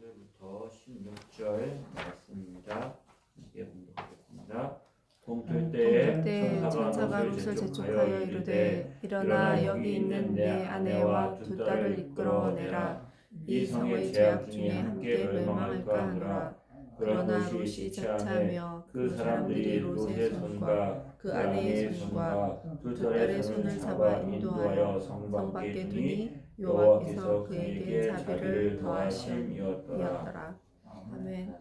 15절부터 16절 말씀입니다. 함께 공독하겠습니다. 동틀 때에 천사가 롯을 재촉하여 이르되 일어나 여기 있는 내 아내와 두 딸을 이끌어 내라. 이 성의 죄악 중에 함께 멸망할까 하노라. 그러나 롯이 자차하며 그 사람들이 롯의 손과 그 아내의 손과 두 딸의 손을 잡아 인도하여 성 밖에 두니 여호와께서 그에게 자비를 더하심이었더라. 아멘.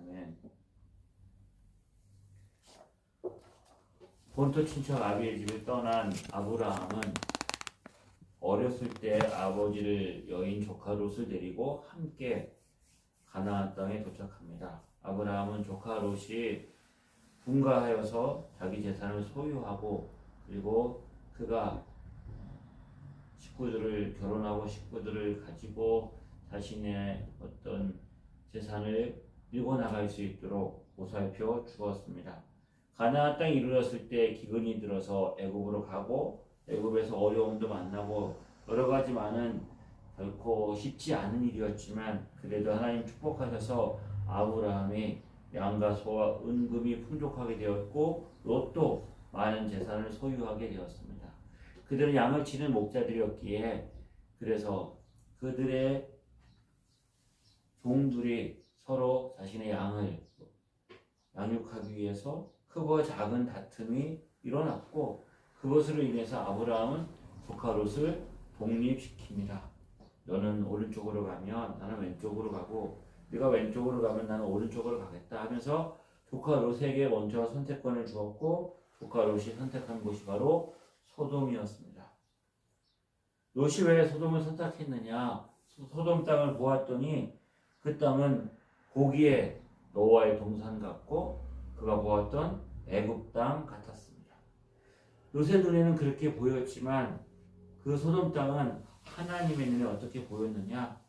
본토 친척 아비의 집을 떠난 아브라함은 어렸을 때 아버지를 여인 조카 롯을 데리고 함께 가나안 땅에 도착합니다. 아브라함은 조카 롯이 분가하여서 자기 재산을 소유하고 그리고 그가 식구들을 결혼하고 식구들을 가지고 자신의 어떤 재산을 밀고 나갈 수 있도록 보살펴 주었습니다. 가나안 땅에 이르렀을 때 기근이 들어서 애굽으로 가고 애굽에서 어려움도 만나고 여러 가지 많은 결코 쉽지 않은 일이었지만 그래도 하나님 축복하셔서 아브라함이 양과 소와 은금이 풍족하게 되었고 롯도 많은 재산을 소유하게 되었습니다. 그들은 양을 치는 목자들이었기에 그래서 그들의 종들이 서로 자신의 양을 양육하기 위해서 크고 작은 다툼이 일어났고 그것으로 인해서 아브라함은 조카 롯을 독립시킵니다. 너는 오른쪽으로 가면 나는 왼쪽으로 가고 네가 왼쪽으로 가면 나는 오른쪽으로 가겠다 하면서 조카 롯에게 먼저 선택권을 주었고 조카 롯이 선택한 곳이 바로 소돔이었습니다. 롯이 왜 소돔을 선택했느냐? 소돔 땅을 보았더니 그 땅은 고기에 노아의 동산 같고 그가 보았던 애굽 땅 같았습니다. 롯의 눈에는 그렇게 보였지만 그 소돔 땅은 하나님의 눈에 어떻게 보였느냐?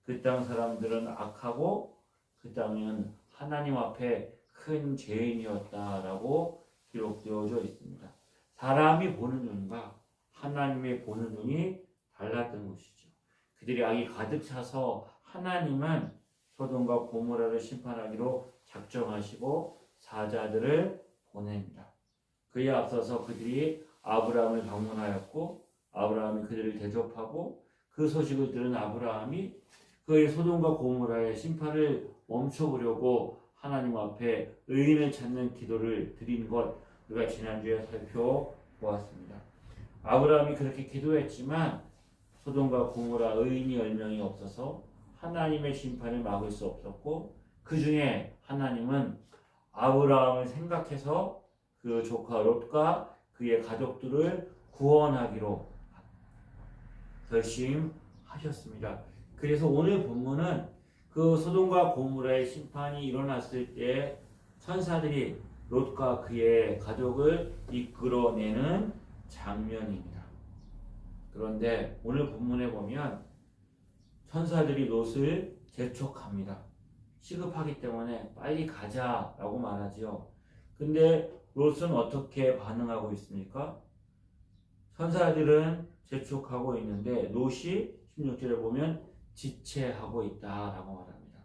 그 땅 사람들은 악하고 그 땅은 하나님 앞에 큰 죄인이었다라고 기록되어져 있습니다. 사람이 보는 눈과 하나님의 보는 눈이 달랐던 것이죠. 그들이 악이 가득 차서 하나님은 소돔과 고모라를 심판하기로 작정하시고 사자들을 보냅니다. 그에 앞서서 그들이 아브라함을 방문하였고 아브라함이 그들을 대접하고 그 소식을 들은 아브라함이 그의 소돔과 고모라의 심판을 멈춰보려고 하나님 앞에 의인을 찾는 기도를 드린 것 우리가 지난주에 살펴보았습니다. 아브라함이 그렇게 기도했지만 소돔과 고모라 의인이 10명이 없어서 하나님의 심판을 막을 수 없었고 그 중에 하나님은 아브라함을 생각해서 그 조카 롯과 그의 가족들을 구원하기로 결심하셨습니다. 그래서 오늘 본문은 그 소돔과 고모라의 심판이 일어났을 때 천사들이 롯과 그의 가족을 이끌어내는 장면입니다. 그런데 오늘 본문에 보면 천사들이 롯을 재촉합니다. 시급하기 때문에 빨리 가자라고 말하지요. 근데 롯은 어떻게 반응하고 있습니까? 천사들은 재촉하고 있는데 롯이 16절에 보면 지체하고 있다라고 말합니다.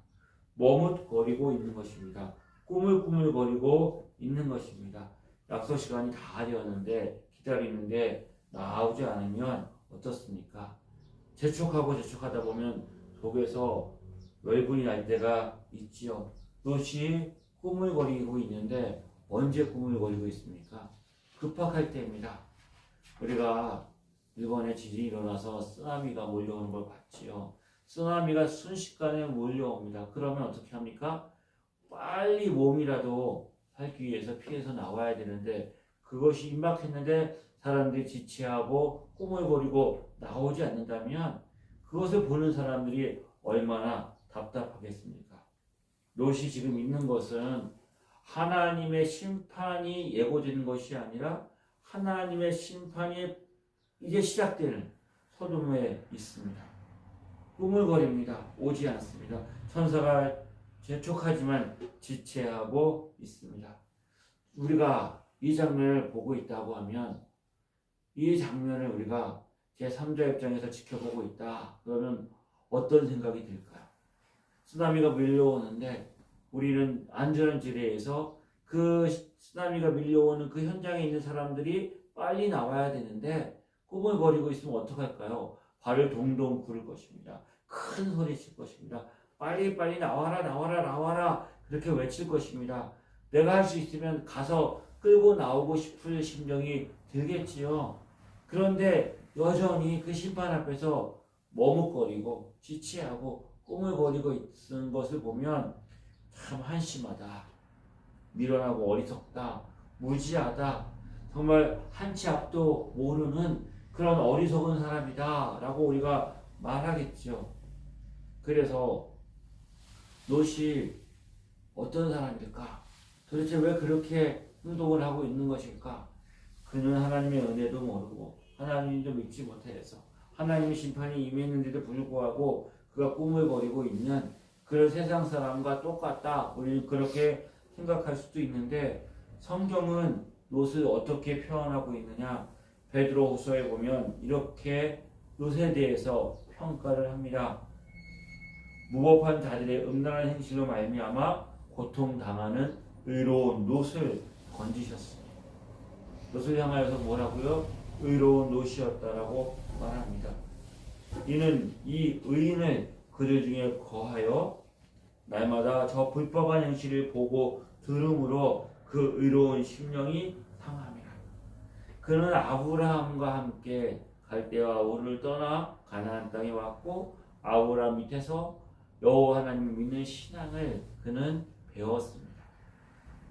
머뭇거리고 있는 것입니다. 꾸물꾸물거리고 있는 것입니다. 약속 시간이 다 되었는데 기다리는데 나오지 않으면 어떻습니까? 재촉하다 보면 속에서 열분이 날 때가 있지요. 롯이 꾸물거리고 있는데 언제 꾸물거리고 있습니까? 급박할 때입니다. 우리가 일본에 지진이 일어나서 쓰나미가 몰려오는 걸 봤지요. 쓰나미가 순식간에 몰려옵니다. 그러면 어떻게 합니까? 빨리 몸이라도 살기 위해서 피해서 나와야 되는데 그것이 임박했는데 사람들이 지체하고 꾸물거리고 나오지 않는다면 그것을 보는 사람들이 얼마나 답답하겠습니까? 롯이 지금 있는 것은 하나님의 심판이 예고되는 것이 아니라 하나님의 심판이 이제 시작되는 소돔에 있습니다. 꾸물거립니다. 오지 않습니다. 천사가 재촉하지만 지체하고 있습니다. 우리가 이 장면을 보고 있다고 하면 이 장면을 우리가 제3자 입장에서 지켜보고 있다. 그러면 어떤 생각이 들까요? 쓰나미가 밀려오는데 우리는 안전한 지대에서 그 쓰나미가 밀려오는 그 현장에 있는 사람들이 빨리 나와야 되는데 꾸물거리고 있으면 어떡할까요? 발을 동동 구를 것입니다. 큰 소리 칠 것입니다. 빨리 빨리 나와라 나와라 나와라 그렇게 외칠 것입니다. 내가 할 수 있으면 가서 끌고 나오고 싶을 심정이 들겠지요. 그런데 여전히 그 심판 앞에서 머뭇거리고 지체하고 꾸물거리고 있는 것을 보면 참 한심하다, 미련하고 어리석다, 무지하다, 정말 한치 앞도 모르는 그런 어리석은 사람이다 라고 우리가 말하겠죠. 그래서 롯이 어떤 사람일까? 도대체 왜 그렇게 행동을 하고 있는 것일까? 그는 하나님의 은혜도 모르고 하나님도 믿지 못해서 하나님의 심판이 임했는데도 불구하고 그가 꾸물거리고 있는 그런 세상 사람과 똑같다. 우리는 그렇게 생각할 수도 있는데 성경은 롯을 어떻게 표현하고 있느냐? 베드로후서에 보면 이렇게 롯에 대해서 평가를 합니다. 무법한 자들의 음란한 행실로 말미암아 고통당하는 의로운 롯을 건지셨습니다. 롯을 향하여서 뭐라고요? 의로운 롯이었다라고 말합니다. 이는 이 의인을 그들 중에 거하여 날마다 저 불법한 행실을 보고 들음으로 그 의로운 심령이 상함이라. 그는 아브라함과 함께 갈대아 우르를 떠나 가나안 땅에 왔고 아브라함 밑에서 여호와 하나님을 믿는 신앙을 그는 배웠습니다.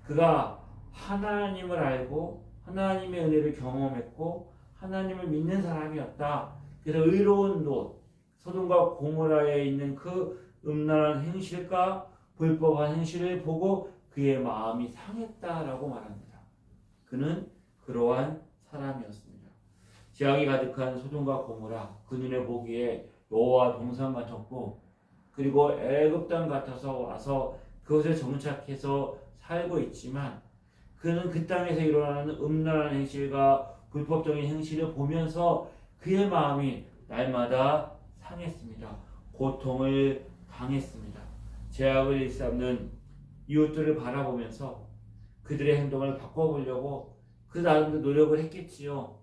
그가 하나님을 알고 하나님의 은혜를 경험했고 하나님을 믿는 사람이었다. 그래서 의로운 롯, 소돔과 고모라에 있는 그 음란한 행실과 불법한 행실을 보고 그의 마음이 상했다라고 말합니다. 그는 그러한 사람이었습니다. 죄악이 가득한 소돔과 고모라, 그 눈에 보기에 여호와 동상 같았고 그리고 애굽 땅 같아서 와서 그것에 정착해서 살고 있지만 그는 그 땅에서 일어나는 음란한 행실과 불법적인 행실을 보면서 그의 마음이 날마다 상했습니다. 고통을 당했습니다. 죄악을 일삼는 이웃들을 바라보면서 그들의 행동을 바꿔보려고 그 나름대로 노력을 했겠지요.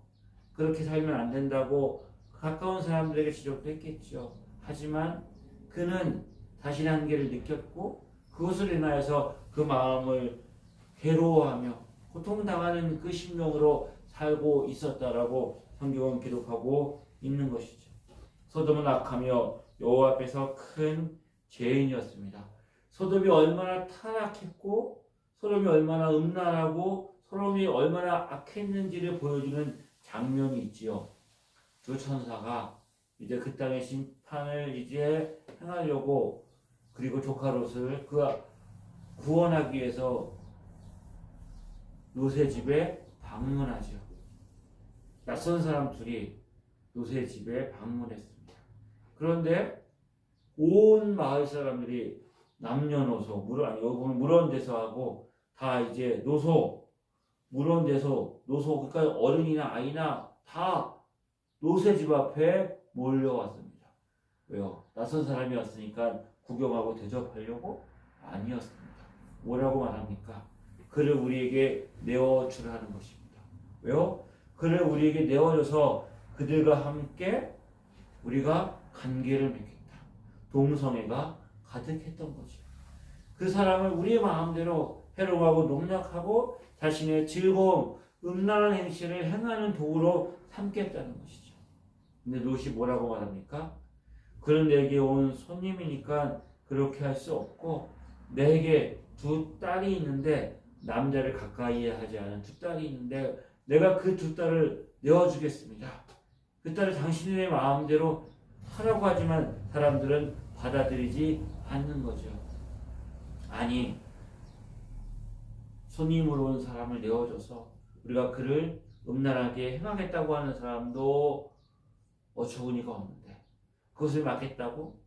그렇게 살면 안 된다고 가까운 사람들에게 지적도 했겠지요. 하지만 그는 자신의 한계를 느꼈고 그것을 인하여서 그 마음을 괴로워하며 고통당하는 그 심령으로 살고 있었다라고 성경은 기록하고 있는 것이죠. 소돔은 악하며 여호와 앞에서 큰 죄인이었습니다. 소돔이 얼마나 타락했고 소돔이 얼마나 음란하고 소돔이 얼마나 악했는지를 보여주는 장면이 있지요. 두 천사가 이제 그 땅의 심판을 이제 행하려고 그리고 조카 롯을 그가 구원하기 위해서 롯의 집에 방문하죠. 낯선 사람 둘이 롯의 집에 방문했습니다. 그런데 온 마을 사람들이 남녀노소, 여기 보면 물원대소하고 다 이제 물원대소, 노소, 그러니까 어른이나 아이나 다 롯의 집 앞에 몰려왔습니다. 왜요? 낯선 사람이었으니까 구경하고 대접하려고? 아니었습니다. 뭐라고 말합니까? 그를 우리에게 내어주라는 것입니다. 왜요? 그를 우리에게 내어줘서 그들과 함께 우리가 관계를 맺겠다. 동성애가 가득했던 거죠. 그 사람을 우리의 마음대로 해로워하고 농락하고 자신의 즐거움, 음란한 행실을 행하는 도구로 삼겠다는 것이죠. 근데 롯이 뭐라고 말합니까? 그는 내게 온 손님이니까 그렇게 할 수 없고 내게 두 딸이 있는데 남자를 가까이 하지 않은 두 딸이 있는데 내가 그 두 딸을 내어주겠습니다. 그 딸을 당신의 마음대로 하라고 하지만 사람들은 받아들이지 않는 거죠. 아니, 손님으로 온 사람을 내어줘서 우리가 그를 음란하게 행하겠다고 하는 사람도 어처구니가 없는데 그것을 막겠다고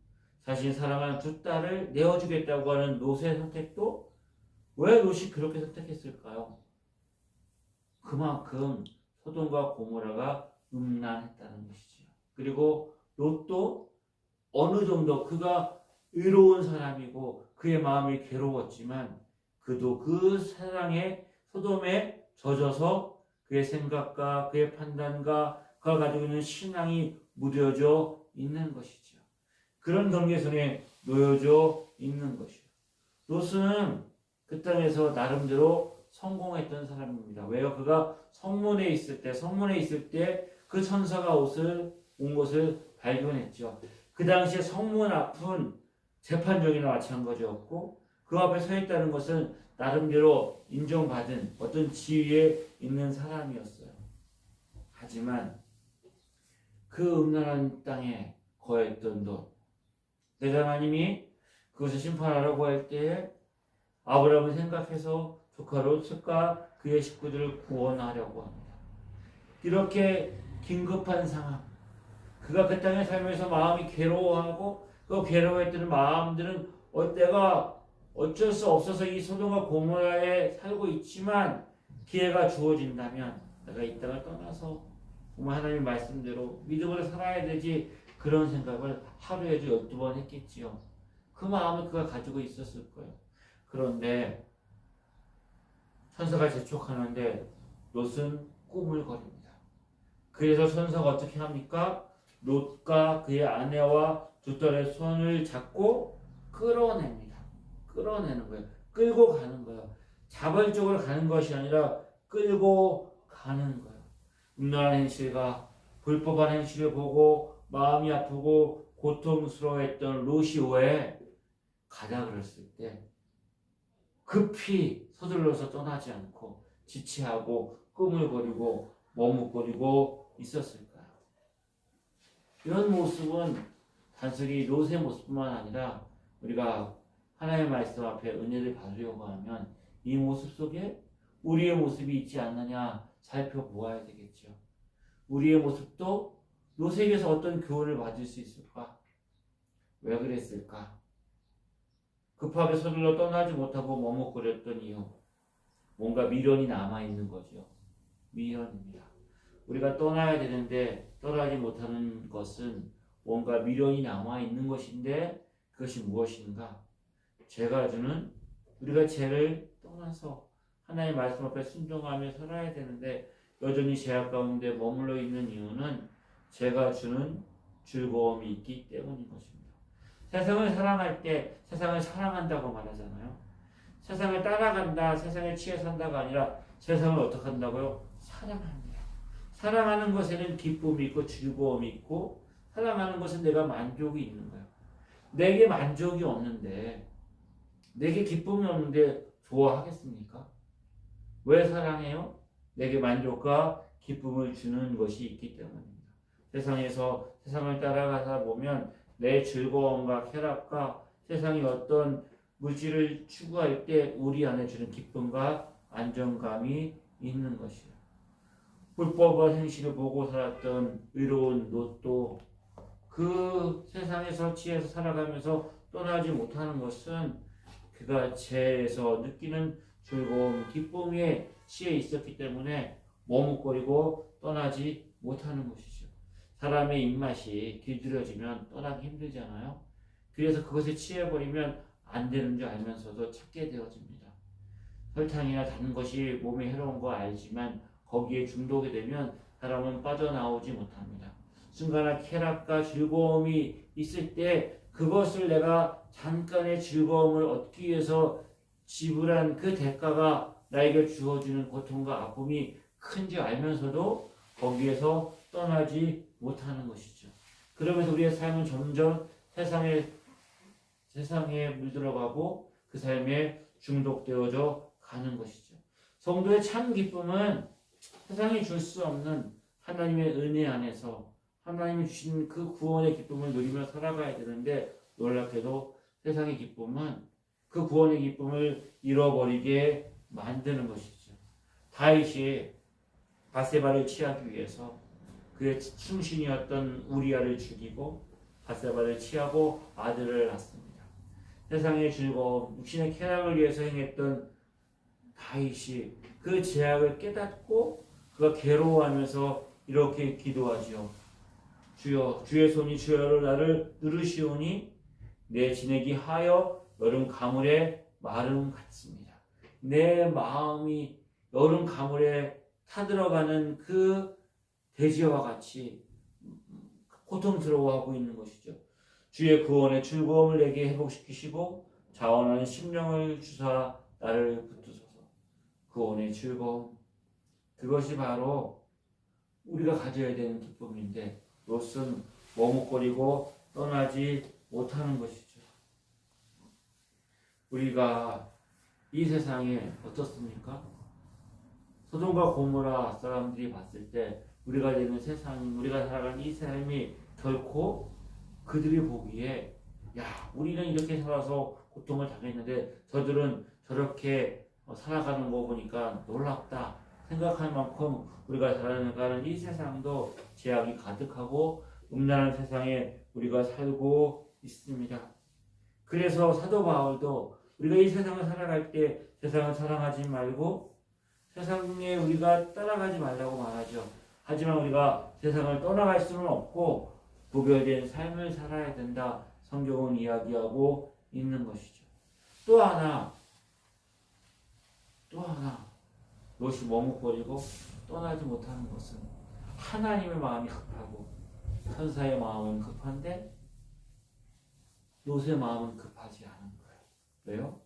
자신이 사랑하는 두 딸을 내어주겠다고 하는 롯의 선택도 왜 롯이 그렇게 선택했을까요? 그만큼 소돔과 고모라가 음란했다는 것이지요. 그리고 롯도 어느 정도 그가 의로운 사람이고 그의 마음이 괴로웠지만 그도 그 사랑의 소돔에 젖어서 그의 생각과 그의 판단과 그가 가지고 있는 신앙이 무뎌져 있는 것이죠. 그런 경계선에 놓여져 있는 것이요. 롯은 그 땅에서 나름대로 성공했던 사람입니다. 왜요? 그가 성문에 있을 때 그 천사가 온 것을 발견했죠. 그 당시에 성문 앞은 재판정이나 마찬가지였고 그 앞에 서 있다는 것은 나름대로 인정받은 어떤 지위에 있는 사람이었어요. 하지만 그 음란한 땅에 거했던 롯, 대장 하나님이 그것을 심판하라고 할 때에 아브라함을 생각해서 조카 롯과 그의 식구들을 구원하려고 합니다. 이렇게 긴급한 상황, 그가 그 땅에 살면서 마음이 괴로워하고 그 괴로워했던 마음들은 내가 어쩔 수 없어서 이 소돔과 고모라에 살고 있지만 기회가 주어진다면 내가 이 땅을 떠나서 정말 하나님 말씀대로 믿음으로 살아야 되지, 그런 생각을 하루에도 12번 했겠지요. 그 마음을 그가 가지고 있었을 거예요. 그런데 천사가 재촉하는데 롯은 꿈을 거립니다. 그래서 천사가 어떻게 합니까? 롯과 그의 아내와 두 딸의 손을 잡고 끌어냅니다. 끌어내는 거예요. 끌고 가는 거예요. 자발적으로 가는 것이 아니라 끌고 가는 거예요. 음란한 행실과 불법한 행실을 보고 마음이 아프고 고통스러워했던 롯이 왜 가자 그랬을 때 급히 서둘러서 떠나지 않고 지체하고 꾸물거리고 머뭇거리고 있었을까요? 이런 모습은 단순히 롯의 모습뿐만 아니라 우리가 하나님의 말씀 앞에 은혜를 받으려고 하면 이 모습 속에 우리의 모습이 있지 않느냐 살펴보아야 되겠죠. 우리의 모습도 롯에게서 어떤 교훈을 받을 수 있을까? 왜 그랬을까? 급하게 서둘러 떠나지 못하고 머뭇거렸던 이유, 뭔가 미련이 남아있는 거죠. 미련입니다. 우리가 떠나야 되는데 떠나지 못하는 것은 뭔가 미련이 남아있는 것인데 그것이 무엇인가? 죄가 주는, 우리가 죄를 떠나서 하나님의 말씀 앞에 순종하며 살아야 되는데 여전히 죄악 가운데 머물러 있는 이유는 죄가 주는 즐거움이 있기 때문인 것입니다. 세상을 사랑할 때 세상을 사랑한다고 말하잖아요. 세상을 따라간다, 세상에 취해 산다가 아니라 세상을 어떻게 한다고요? 사랑합니다. 사랑하는 것에는 기쁨이 있고 즐거움이 있고 사랑하는 것은 내가 만족이 있는 거예요. 내게 만족이 없는데, 내게 기쁨이 없는데 좋아하겠습니까? 왜 사랑해요? 내게 만족과 기쁨을 주는 것이 있기 때문입니다. 세상에서 세상을 따라가다 보면 내 즐거움과 쾌락과 세상이 어떤 물질을 추구할 때 우리 안에 주는 기쁨과 안정감이 있는 것이에요. 불법한 행실을 보고 살았던 의로운 롯도 그 세상에서 취해서 살아가면서 떠나지 못하는 것은 그가 죄에서 느끼는 즐거움, 기쁨에 취해 있었기 때문에 머뭇거리고 떠나지 못하는 것이죠. 사람의 입맛이 길들여지면 떠나기 힘들잖아요. 그래서 그것에 취해버리면 안 되는 줄 알면서도 찾게 되어집니다. 설탕이나 단 것이 몸에 해로운 거 알지만 거기에 중독이 되면 사람은 빠져나오지 못합니다. 순간의 쾌락과 즐거움이 있을 때 그것을 내가 잠깐의 즐거움을 얻기 위해서 지불한 그 대가가 나에게 주어지는 고통과 아픔이 큰지 알면서도 거기에서 떠나지 못하는 것이죠. 그러면서 우리의 삶은 점점 세상에 물들어가고 그 삶에 중독되어져 가는 것이죠. 성도의 참 기쁨은 세상이 줄 수 없는 하나님의 은혜 안에서 하나님이 주신 그 구원의 기쁨을 누리며 살아가야 되는데 놀랍게도 세상의 기쁨은 그 구원의 기쁨을 잃어버리게 만드는 것이죠. 다윗이 밧세바를 취하기 위해서 그의 충신이었던 우리아를 죽이고 밧세바를 취하고 아들을 낳습니다. 세상의 즐거움, 육신의 쾌락을 위해서 행했던 다윗이 그 죄악을 깨닫고 그가 괴로워하면서 이렇게 기도하지요. 주여, 주의 손이 주여로 나를 누르시오니 내 지내기 하여 여름 가물의 마름 같습니다. 내 마음이 여름 가물에 타들어가는 그 돼지와 같이 고통스러워하고 있는 것이죠. 주의 구원의 즐거움을 내게 회복시키시고 자원하는 심령을 주사 나를 붙드소서. 구원의 즐거움, 그것이 바로 우리가 가져야 되는 기쁨인데 롯은 머뭇거리고 떠나지 못하는 것이죠. 우리가 이 세상에 어떻습니까? 소돔과 고모라 사람들이 봤을 때 우리가 되는 세상, 우리가 살아가는 이 삶이 결코 그들이 보기에 야, 우리는 이렇게 살아서 고통을 당했는데 저들은 저렇게 살아가는 거 보니까 놀랍다 생각할 만큼 우리가 살아가는 이 세상도 죄악이 가득하고 음란한 세상에 우리가 살고 있습니다. 그래서 사도 바울도 우리가 이 세상을 살아갈 때 세상을 사랑하지 말고 세상에 우리가 따라가지 말라고 말하죠. 하지만 우리가 세상을 떠나갈 수는 없고 구별된 삶을 살아야 된다. 성경은 이야기하고 있는 것이죠. 또 하나 롯이 머뭇거리고 떠나지 못하는 것은 하나님의 마음이 급하고 천사의 마음은 급한데 롯의 마음은 급하지 않은 거예요. 왜요?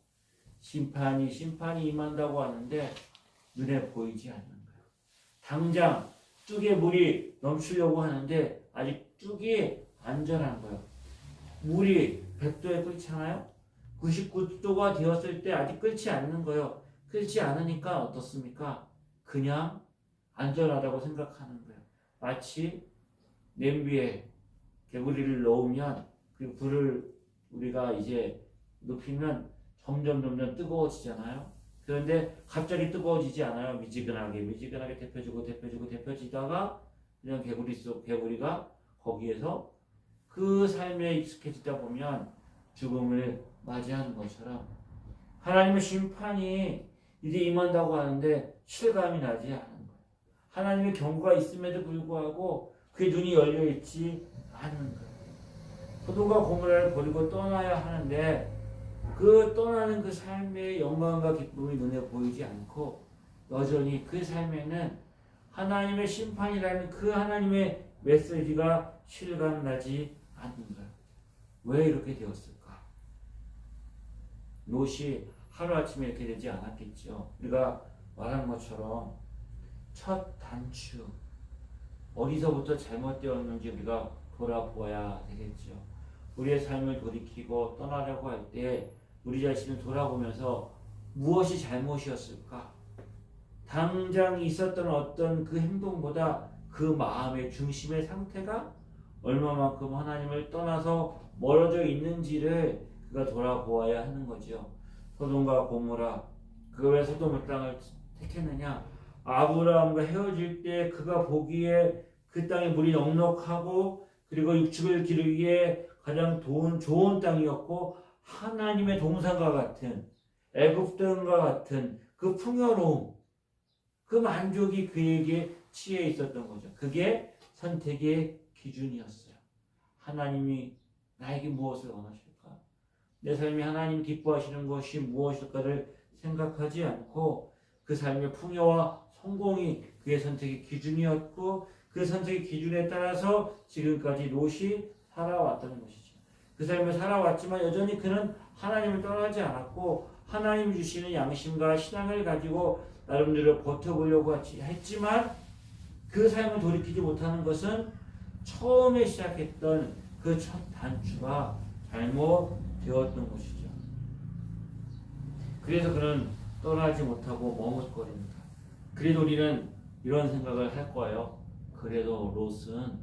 심판이 임한다고 하는데 눈에 보이지 않는 거예요. 당장 뚝에 물이 넘치려고 하는데 아직 뚝이 안전한 거예요. 물이 100도에 끓잖아요. 99도가 되었을 때 아직 끓지 않는 거예요. 끓지 않으니까 어떻습니까? 그냥 안전하다고 생각하는 거예요. 마치 냄비에 개구리를 넣으면 그 불을 우리가 이제 높이면 점점 뜨거워지잖아요. 그런데 갑자기 뜨거워지지 않아요. 미지근하게 데펴지다가 그냥 개구리가 거기에서 그 삶에 익숙해지다 보면 죽음을 맞이하는 것처럼 하나님의 심판이 이제 임한다고 하는데 실감이 나지 않은 거예요. 하나님의 경고가 있음에도 불구하고 그의 눈이 열려있지 않은 거예요. 소돔과 고모라를 버리고 떠나야 하는데 그 떠나는 그 삶의 영광과 기쁨이 눈에 보이지 않고 여전히 그 삶에는 하나님의 심판이라는 그 하나님의 메시지가 실감나지 않는 거예요. 왜 이렇게 되었을까? 롯이 하루아침에 이렇게 되지 않았겠죠. 우리가 말한 것처럼 첫 단추, 어디서부터 잘못되었는지 우리가 돌아보아야 되겠죠. 우리의 삶을 돌이키고 떠나려고 할 때 우리 자신을 돌아보면서 무엇이 잘못이었을까? 당장 있었던 어떤 그 행동보다 그 마음의 중심의 상태가 얼마만큼 하나님을 떠나서 멀어져 있는지를 그가 돌아보아야 하는 거죠. 소돔과 고모라, 그가 왜 소돔 땅을 택했느냐? 아브라함과 헤어질 때 그가 보기에 그 땅에 물이 넉넉하고 그리고 육축을 기르기에 가장 좋은 땅이었고 하나님의 동산과 같은 애굽 땅과 같은 그 풍요로움, 그 만족이 그에게 치에 있었던 거죠. 그게 선택의 기준이었어요. 하나님이 나에게 무엇을 원하실까? 내 삶이 하나님 기뻐하시는 것이 무엇일까를 생각하지 않고 그 삶의 풍요와 성공이 그의 선택의 기준이었고 그 선택의 기준에 따라서 지금까지 롯이 살아왔다는 것이죠. 그 삶을 살아왔지만 여전히 그는 하나님을 떠나지 않았고 하나님 주시는 양심과 신앙을 가지고 나름대로 버텨보려고 했지만 그 삶을 돌이키지 못하는 것은 처음에 시작했던 그 첫 단추가 잘못되었던 것이죠. 그래서 그는 떠나지 못하고 머뭇거립니다. 그래도 우리는 이런 생각을 할 거예요. 그래도 롯은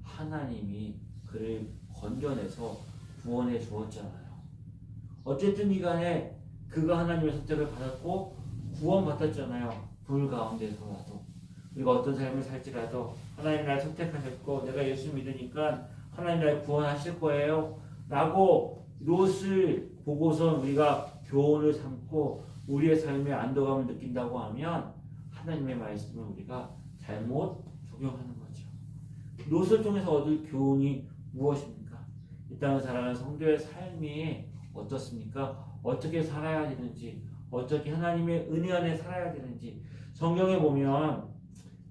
하나님이 그를 건져내서 구원해 주었잖아요. 어쨌든 이간에 그가 하나님의 선택을 받았고 구원받았잖아요. 불 가운데서라도 우리가 어떤 삶을 살지라도 하나님 나를 선택하셨고 내가 예수 믿으니까 하나님 나를 구원하실 거예요 라고 롯을 보고서 우리가 교훈을 삼고 우리의 삶에 안도감을 느낀다고 하면 하나님의 말씀을 우리가 잘못 적용하는 거죠. 롯을 통해서 얻을 교훈이 무엇입니까? 이 땅을 살아가는 성도의 삶이 어떻습니까? 어떻게 살아야 되는지, 어떻게 하나님의 은혜 안에 살아야 되는지 성경에 보면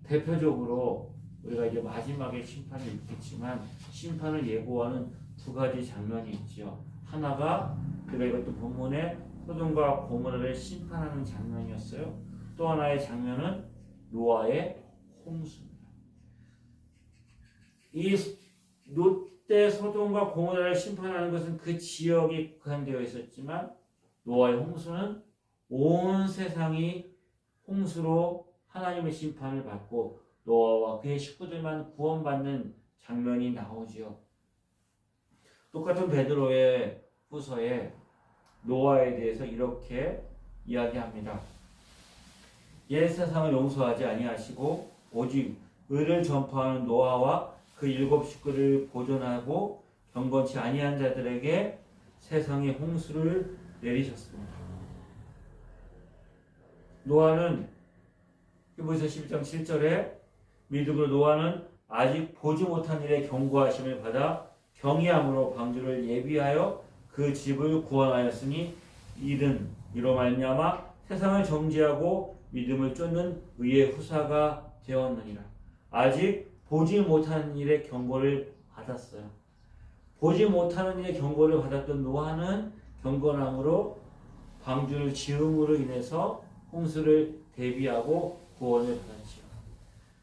대표적으로 우리가 이제 마지막에 심판이 있겠지만 심판을 예고하는 두 가지 장면이 있죠. 하나가 우리가 이것도 본문에 소돔과 고모라를 심판하는 장면이었어요. 또 하나의 장면은 노아의 홍수입니다. 이 롯데 소돔과 고모라를 심판하는 것은 그 지역이 국한되어 있었지만 노아의 홍수는 온 세상이 홍수로 하나님의 심판을 받고 노아와 그의 식구들만 구원받는 장면이 나오지요. 똑같은 베드로의 후서에 노아에 대해서 이렇게 이야기합니다. 옛 세상을 용서하지 아니하시고 오직 의를 전파하는 노아와 그 7 식구를 보존하고 경건치 아니한 자들에게 세상의 홍수를 내리셨습니다. 노아는 히브리서 11장 7절에 믿음으로 노아는 아직 보지 못한 일에 경고하심을 받아 경외함으로 방주를 예비하여 그 집을 구원하였으니 이로 말미암아 세상을 정죄하고 믿음을 쫓는 의의 후사가 되었느니라. 아직 보지 못한 일의 경고를 받았어요. 보지 못하는 일의 경고를 받았던 노아는 경건함으로 방주를 지음으로 인해서 홍수를 대비하고 구원을 받았지요.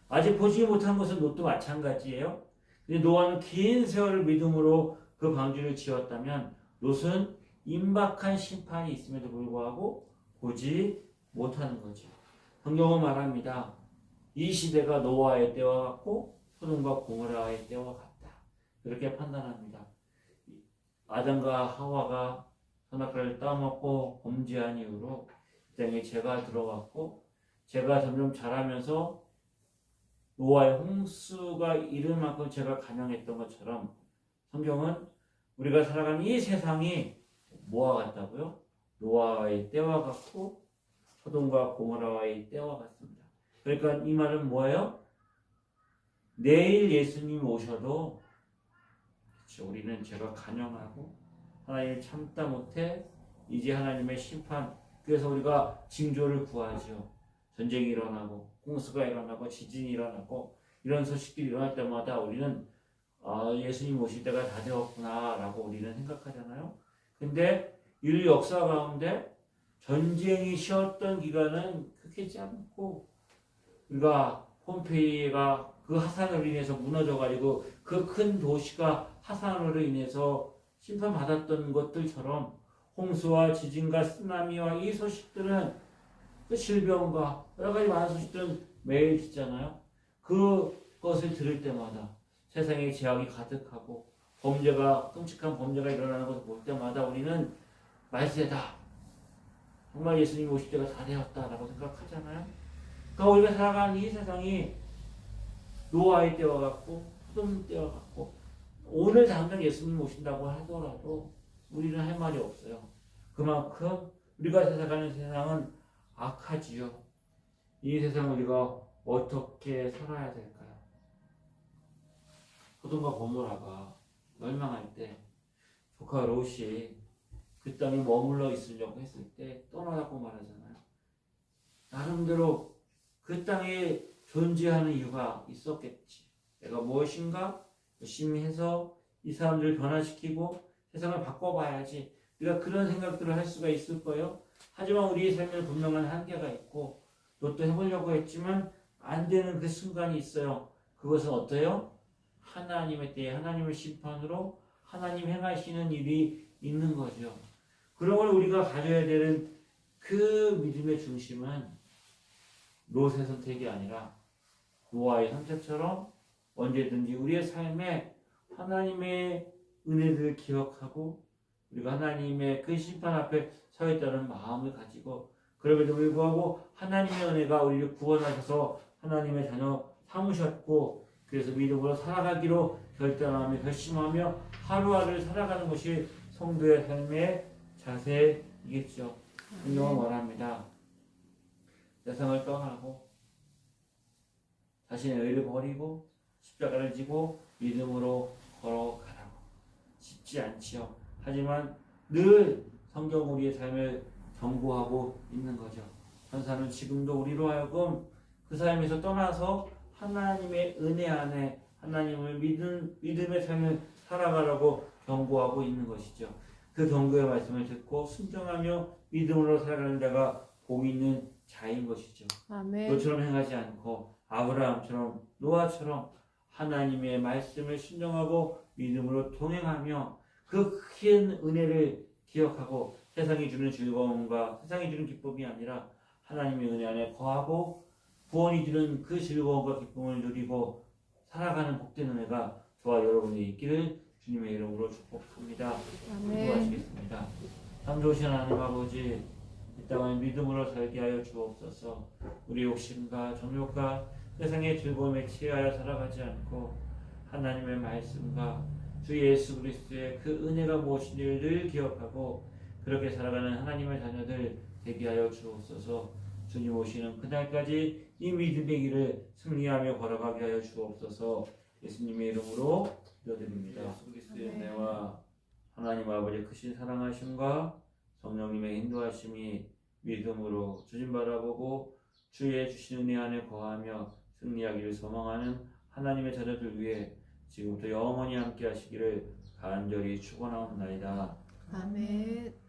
아직 보지 못한 것은 롯도 마찬가지예요. 노아는 긴 세월을 믿음으로 그 방주를 지었다면 롯은 임박한 심판이 있음에도 불구하고 보지 못하는 거죠. 성경은 말합니다. 이 시대가 노아의 때와 같고 소돔과 고모라의 때와 같다. 그렇게 판단합니다. 아담과 하와가 선악과를 따먹고 범죄한 이후로 이 땅에 죄가 들어왔고 죄가 점점 자라면서 노아의 홍수가 이를 만큼 죄가 감염했던 것처럼 성경은 우리가 살아가는 이 세상이 뭐와 같다고요? 노아의 때와 같고 소돔과 고모라의 때와 같습니다. 그러니까 이 말은 뭐예요? 내일 예수님 오셔도 그렇죠. 우리는 죄가 간영하고 하나님을 참다 못해 이제 하나님의 심판, 그래서 우리가 징조를 구하죠. 전쟁이 일어나고 홍수가 일어나고 지진이 일어나고 이런 소식들이 일어날 때마다 우리는 예수님 오실 때가 다 되었구나 라고 우리는 생각하잖아요. 근데 인류 역사 가운데 전쟁이 쉬었던 기간은 크지 않고 우리가 폼페이가 그 화산으로 인해서 무너져가지고 그 큰 도시가 화산으로 인해서 심판받았던 것들처럼 홍수와 지진과 쓰나미와 이 소식들은 그 질병과 여러 가지 많은 소식들은 매일 듣잖아요. 그것을 들을 때마다 세상에 죄악이 가득하고 끔찍한 범죄가 일어나는 것을 볼 때마다 우리는 말세다. 정말 예수님 오실 때가 다 되었다라고 생각하잖아요. 그러니까 우리가 살아가는 이 세상이 노아의 때와 같고 소돔 때와 같고 오늘 당장 예수님 오신다고 하더라도 우리는 할 말이 없어요. 그만큼 우리가 살아가는 세상은 악하지요. 이 세상 우리가 어떻게 살아야 될까요? 소돔과 고모라가 멸망할 때 조카 롯이 그 땅에 머물러 있으려고 했을 때 떠나라고 말하잖아요. 나름대로 그 땅에 존재하는 이유가 있었겠지. 내가 무엇인가 열심히 해서 이 사람들을 변화시키고 세상을 바꿔봐야지. 우리가 그런 생각들을 할 수가 있을 거예요. 하지만 우리의 삶에는 분명한 한계가 있고 롯도 해보려고 했지만 안 되는 그 순간이 있어요. 그것은 어때요? 하나님의 때에 하나님의 심판으로 하나님 행하시는 일이 있는 거죠. 그런 걸 우리가 가져야 되는 그 믿음의 중심은 롯의 선택이 아니라 노아의 선택처럼 언제든지 우리의 삶에 하나님의 은혜를 기억하고 우리가 하나님의 그 심판 앞에 서 있다는 마음을 가지고 그럼에도 불구하고 하나님의 은혜가 우리를 구원하셔서 하나님의 자녀 삼으셨고 그래서 믿음으로 살아가기로 결단하며 결심하며 하루하루를 살아가는 것이 성도의 삶의 자세이겠죠. 성경은 말합니다. 세상을 떠나고 자신의 의를 버리고 십자가를 지고 믿음으로 걸어가라고. 쉽지 쉽지 않지요. 하지만 늘 성경 우리의 삶을 경고하고 있는 거죠. 천사는 지금도 우리로 하여금 그 삶에서 떠나서 하나님의 은혜 안에 하나님을 믿음의 삶을 살아가라고 경고하고 있는 것이죠. 그 경고의 말씀을 듣고 순종하며 믿음으로 살아가는 자가 복 있는 자인 것이죠. 아멘. 너처럼 행하지 않고 아브라함처럼 노아처럼 하나님의 말씀을 순종하고 믿음으로 동행하며 그 큰 은혜를 기억하고 세상이 주는 즐거움과 세상이 주는 기쁨이 아니라 하나님의 은혜 안에 거하고 구원이 주는 그 즐거움과 기쁨을 누리고 살아가는 복된 은혜가 저와 여러분이 있기를 주님의 이름으로 축복합니다. 아멘. 기도하시겠습니다. 참 좋으신 하나님 아버지, 이 땅을 믿음으로 살게 하여 주옵소서. 우리 욕심과 정욕과 세상의 즐거움에 취하여 살아가지 않고 하나님의 말씀과 주 예수 그리스도의 그 은혜가 무엇인지를 늘 기억하고 그렇게 살아가는 하나님의 자녀들 되게 하여 주옵소서. 주님 오시는 그날까지 이 믿음의 길을 승리하며 걸어가게 하여 주옵소서. 예수님의 이름으로 기도드립니다. 예수 그리스도의 은혜와 하나님 아버지의 크신 사랑하심과 성령님의 인도하심이 믿음으로 주님 바라보고 주의 주신 은혜 안에 거하며 승리하기를 소망하는 하나님의 자녀들 위해 지금부터 영원히 함께 하시기를 간절히 축원하옵나이다. 아멘.